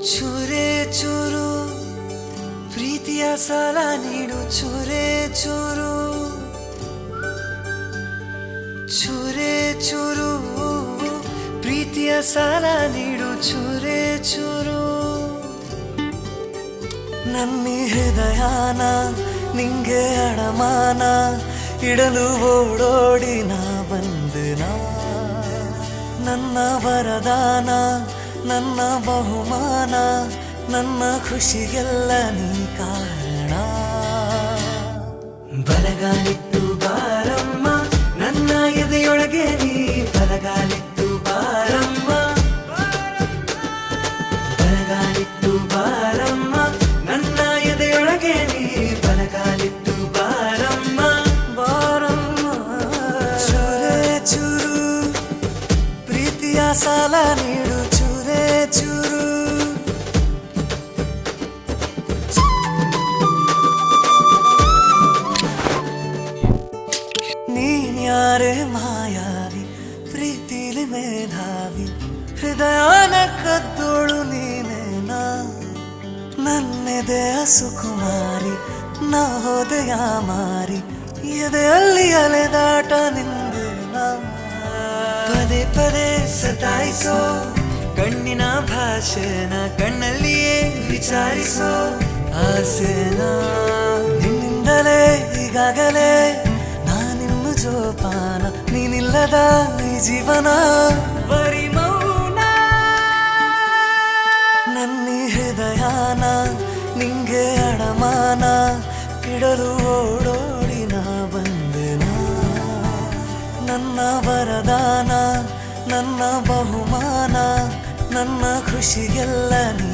ಚೂರೇ ಚೂರು ಪ್ರೀತಿಯ ಸಾಲ ನೀಡು ಚೂರೇ ಚೂರು ಚೂರೇ ಚೂರು ಪ್ರೀತಿಯ ಸಾಲ ನೀಡು ಚೂರೇ ಚೂರು ನನ್ನಿ ಹೃದಯನ ನಿಂಗೆ ಅಡಮಾನ ಇಡಲು ಓಡೋಡಿ ನಾ ಬಂದನ ನನ್ನ ವರದಾನ ನನ್ನ ಬಹುಮಾನ ನನ್ನ ಖುಷಿಗೆಲ್ಲ ನೀ ಕಾರಣ ಬಲಗಾಲಿಟ್ಟು ಬಾರಮ್ಮ ನನ್ನ ಎದೆಯೊಳಗೆ ನೀ ಬಲಗಾಲಿಟ್ಟು ಬಾರಮ್ಮ ಬಲಗಾಲಿಟ್ಟು ಬಾರಮ್ಮ ನನ್ನ ಎದೆಯೊಳಗೆ ನೀ ಬಲಗಾಲಿಟ್ಟು ಬಾರಮ್ಮ ಬಾರಮ್ಮ ಚೂರೇ ಚೂರು ಪ್ರೀತಿಯ ಸಾಲ ನೀಡು ಚೂರೇ ಚೂರು ನೀನ್ಯಾರೇ ಮಾಯಾವಿ ಪ್ರೀತಿಲಿ ಮೇಧಾವಿ ಹೃದಯನ ಕದ್ದೋಳು ನೀನೇನಾ ನನ್ನೆದೆಯ ಸುಕುಮಾರಿ ನಾ ಹೋದೆಯ ಮಾರಿ ಎದೆಯಲ್ಲಿ ಅಲೆದಾಟ ನಿಂದೇನಾ ಪದೇ ಪದೇ ಸತಾಯಿಸೋ ಕಣ್ಣಿನ ಭಾಷೆನ ಕಣ್ಣಲ್ಲಿಯೇ ವಿಚಾರಿಸೋ ಆಸೆನ ನಿನ್ನಿಂದಲೇ ಈಗಾಗಲೇ ನಾನಿನ್ನು ಜೋಪಾನ ನೀನಿಲ್ಲದ ಈ ಜೀವನ ಬರೀ ಮೌನ ನನ್ನಿ ಹೃದಯನ ನಿಂಗೆ ಅಡಮಾನ ಇಡಲು ಓಡೋಡಿ ನಾ ಬಂದೆನ ನನ್ನ ವರದಾನ ನನ್ನ ಬಹುಮಾನ ನನ್ನ ಖುಷಿಗೆಲ್ಲ ನೀ